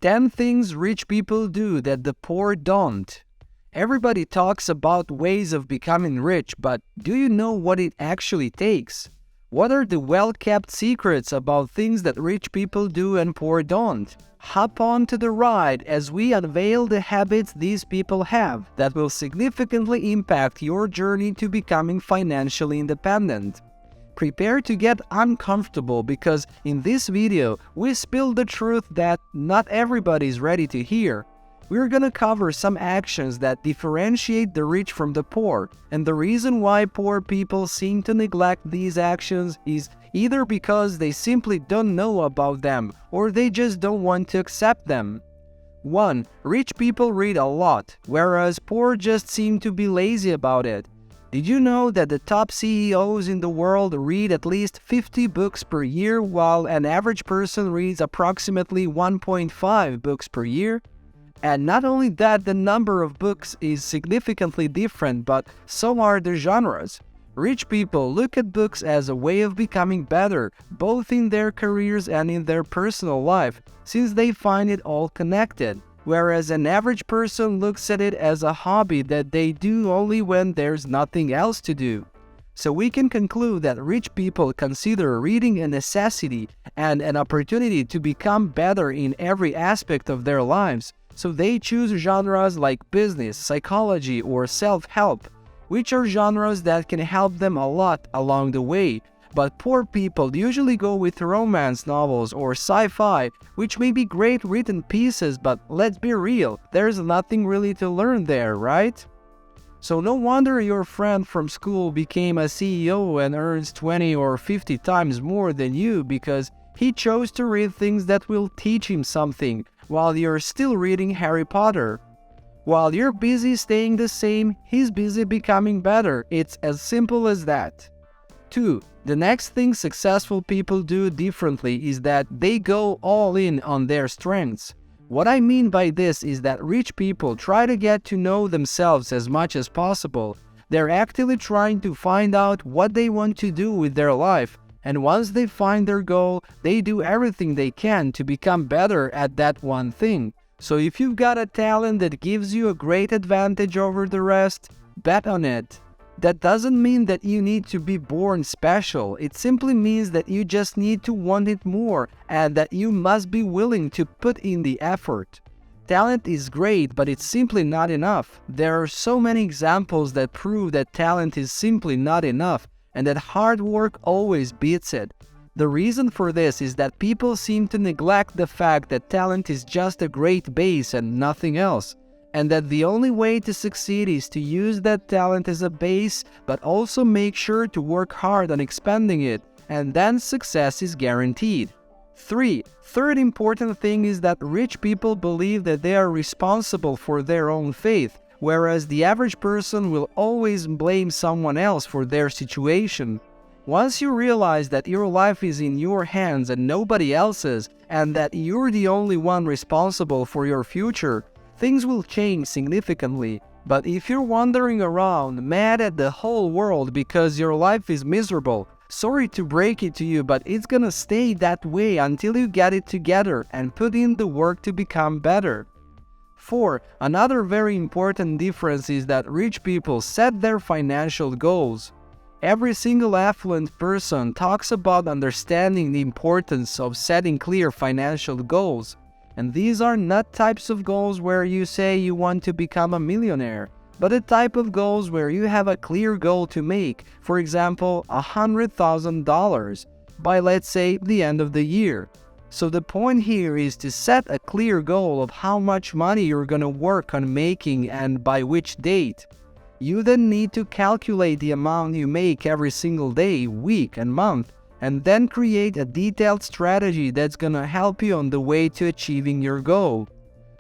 10 things rich people do that the poor don't. Everybody talks about ways of becoming rich, but do you know what it actually takes? What are the well-kept secrets about things that rich people do and poor don't? Hop on to the ride as we unveil the habits these people have that will significantly impact your journey to becoming financially independent. Prepare to get uncomfortable because in this video, we spill the truth that not everybody is ready to hear. We're gonna cover some actions that differentiate the rich from the poor, and the reason why poor people seem to neglect these actions is either because they simply don't know about them or they just don't want to accept them. 1. Rich people read a lot, whereas poor just seem to be lazy about it. Did you know that the top CEOs in the world read at least 50 books per year, while an average person reads approximately 1.5 books per year? And not only that, the number of books is significantly different, but so are the genres. Rich people look at books as a way of becoming better, both in their careers and in their personal life, since they find it all connected. Whereas an average person looks at it as a hobby that they do only when there's nothing else to do. So we can conclude that rich people consider reading a necessity and an opportunity to become better in every aspect of their lives. So they choose genres like business, psychology, or self-help, which are genres that can help them a lot along the way. But poor people usually go with romance novels or sci-fi, which may be great written pieces, but let's be real, there's nothing really to learn there, right? So no wonder your friend from school became a CEO and earns 20 or 50 times more than you because he chose to read things that will teach him something, while you're still reading Harry Potter. While you're busy staying the same, he's busy becoming better. It's as simple as that. 2. The next thing successful people do differently is that they go all in on their strengths. What I mean by this is that rich people try to get to know themselves as much as possible. They're actively trying to find out what they want to do with their life, and once they find their goal, they do everything they can to become better at that one thing. So if you've got a talent that gives you a great advantage over the rest, bet on it. That doesn't mean that you need to be born special. It simply means that you just need to want it more and that you must be willing to put in the effort. Talent is great, but it's simply not enough. There are so many examples that prove that talent is simply not enough and that hard work always beats it. The reason for this is that people seem to neglect the fact that talent is just a great base and nothing else, and that the only way to succeed is to use that talent as a base, but also make sure to work hard on expanding it, and then success is guaranteed. 3. Third important thing is that rich people believe that they are responsible for their own fate, whereas the average person will always blame someone else for their situation. Once you realize that your life is in your hands and nobody else's, and that you're the only one responsible for your future, things will change significantly. But if you're wandering around mad at the whole world because your life is miserable, sorry to break it to you, but it's gonna stay that way until you get it together and put in the work to become better. 4. Another very important difference is that rich people set their financial goals. Every single affluent person talks about understanding the importance of setting clear financial goals. And these are not types of goals where you say you want to become a millionaire, but a type of goals where you have a clear goal to make, for example, $100,000 by, let's say, the end of the year. So the point here is to set a clear goal of how much money you're gonna work on making and by which date. You then need to calculate the amount you make every single day, week, and month, and then create a detailed strategy that's gonna help you on the way to achieving your goal.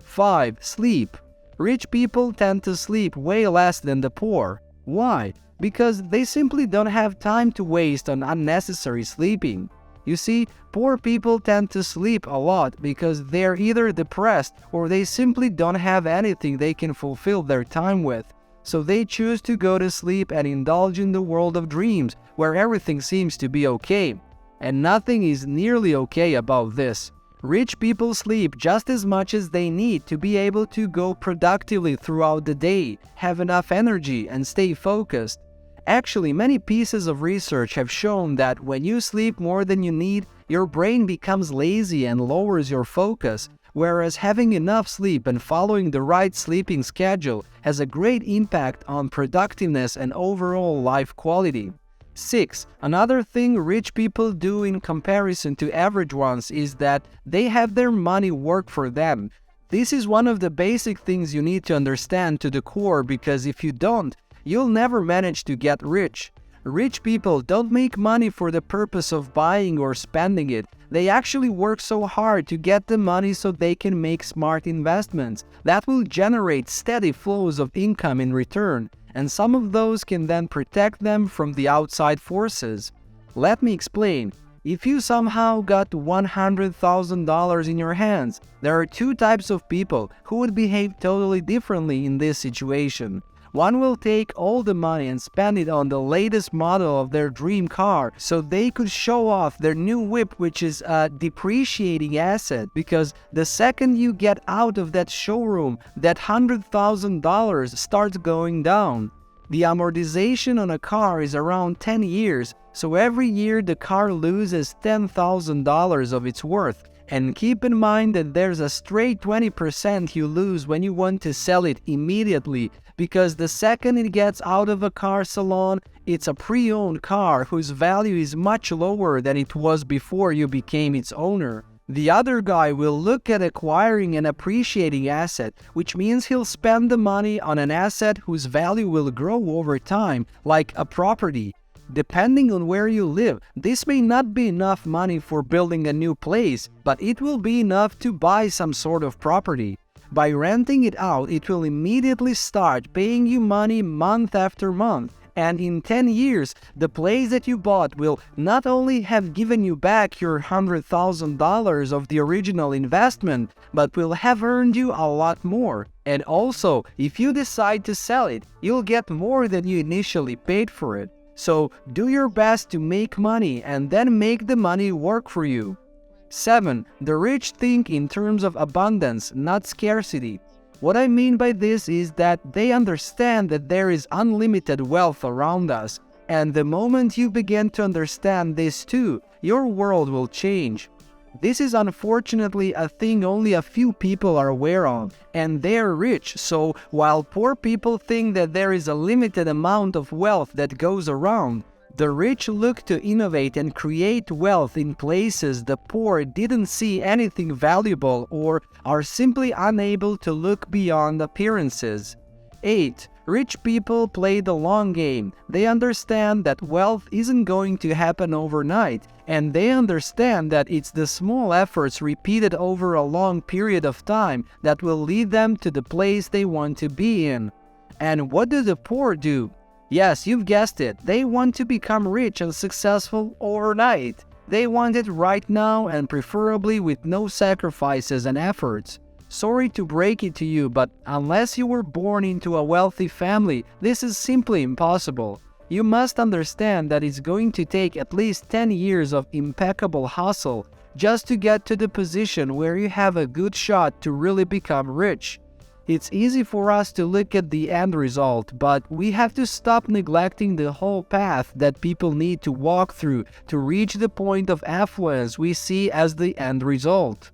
5. Sleep. Rich people tend to sleep way less than the poor. Why? Because they simply don't have time to waste on unnecessary sleeping. You see, poor people tend to sleep a lot because they're either depressed or they simply don't have anything they can fulfill their time with. So they choose to go to sleep and indulge in the world of dreams, where everything seems to be okay. And nothing is nearly okay about this. Rich people sleep just as much as they need to be able to go productively throughout the day, have enough energy, and stay focused. Actually, many pieces of research have shown that when you sleep more than you need, your brain becomes lazy and lowers your focus, whereas having enough sleep and following the right sleeping schedule has a great impact on productiveness and overall life quality. 6. Another thing rich people do in comparison to average ones is that they have their money work for them. This is one of the basic things you need to understand to the core, because if you don't, you'll never manage to get rich. Rich people don't make money for the purpose of buying or spending it. They actually work so hard to get the money so they can make smart investments that will generate steady flows of income in return, and some of those can then protect them from the outside forces. Let me explain. If you somehow got $100,000 in your hands, there are two types of people who would behave totally differently in this situation. One will take all the money and spend it on the latest model of their dream car so they could show off their new whip, which is a depreciating asset, because the second you get out of that showroom, that $100,000 starts going down. The amortization on a car is around 10 years, so every year the car loses $10,000 of its worth. And keep in mind that there's a straight 20% you lose when you want to sell it immediately, because the second it gets out of a car salon, it's a pre-owned car whose value is much lower than it was before you became its owner. The other guy will look at acquiring an appreciating asset, which means he'll spend the money on an asset whose value will grow over time, like a property. Depending on where you live, this may not be enough money for building a new place, but it will be enough to buy some sort of property. By renting it out, it will immediately start paying you money month after month. And in 10 years, the place that you bought will not only have given you back your $100,000 of the original investment, but will have earned you a lot more. And also, if you decide to sell it, you'll get more than you initially paid for it. So do your best to make money and then make the money work for you. 7. The rich think in terms of abundance, not scarcity. What I mean by this is that they understand that there is unlimited wealth around us, and the moment you begin to understand this too, your world will change. This is unfortunately a thing only a few people are aware of, and they're rich, so while poor people think that there is a limited amount of wealth that goes around, the rich look to innovate and create wealth in places the poor didn't see anything valuable or are simply unable to look beyond appearances. 8. Rich people play the long game. They understand that wealth isn't going to happen overnight, and they understand that it's the small efforts repeated over a long period of time that will lead them to the place they want to be in. And what do the poor do? Yes, you've guessed it. They want to become rich and successful overnight. They want it right now, and preferably with no sacrifices and efforts. Sorry to break it to you, but unless you were born into a wealthy family, this is simply impossible. You must understand that it's going to take at least 10 years of impeccable hustle just to get to the position where you have a good shot to really become rich. It's easy for us to look at the end result, but we have to stop neglecting the whole path that people need to walk through to reach the point of affluence we see as the end result.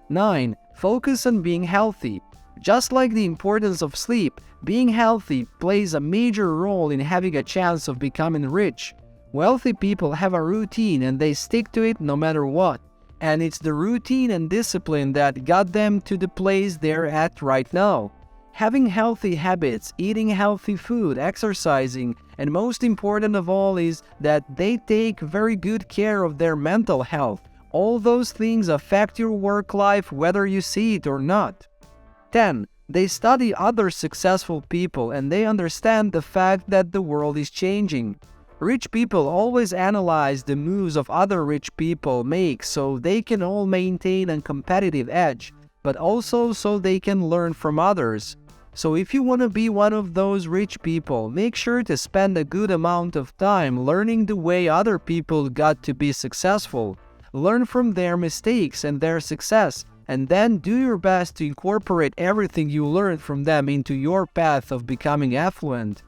9. Focus on being healthy. Just like the importance of sleep, being healthy plays a major role in having a chance of becoming rich. Wealthy people have a routine and they stick to it no matter what. And it's the routine and discipline that got them to the place they're at right now. Having healthy habits, eating healthy food, exercising, and most important of all is that they take very good care of their mental health. All those things affect your work life whether you see it or not. 10. They study other successful people and they understand the fact that the world is changing. Rich people always analyze the moves of other rich people make so they can all maintain a competitive edge, but also so they can learn from others. So if you want to be one of those rich people, make sure to spend a good amount of time learning the way other people got to be successful. learn from their mistakes and their success, and then do your best to incorporate everything you learned from them into your path of becoming affluent.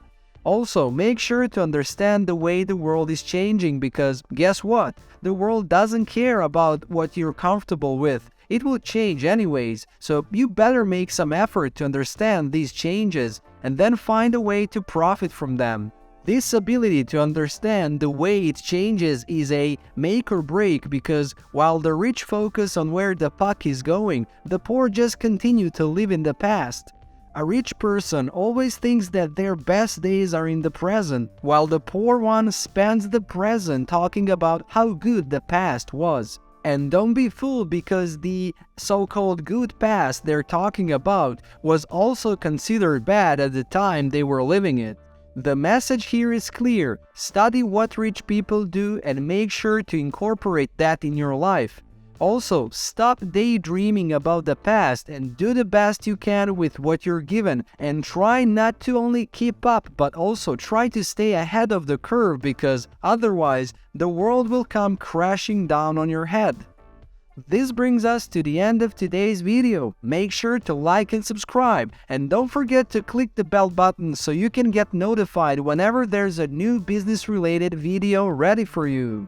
Also, make sure to understand the way the world is changing, because guess what? The world doesn't care about what you're comfortable with. It will change anyways, so you better make some effort to understand these changes and then find a way to profit from them. This ability to understand the way it changes is a make or break, because while the rich focus on where the puck is going, the poor just continue to live in the past. A rich person always thinks that their best days are in the present, while the poor one spends the present talking about how good the past was. And don't be fooled, because the so-called good past they're talking about was also considered bad at the time they were living it. The message here is clear: study what rich people do and make sure to incorporate that in your life. Also, stop daydreaming about the past and do the best you can with what you're given, and try not to only keep up but also try to stay ahead of the curve, because otherwise the world will come crashing down on your head. This brings us to the end of today's video. Make sure to like and subscribe, and don't forget to click the bell button so you can get notified whenever there's a new business related video ready for you.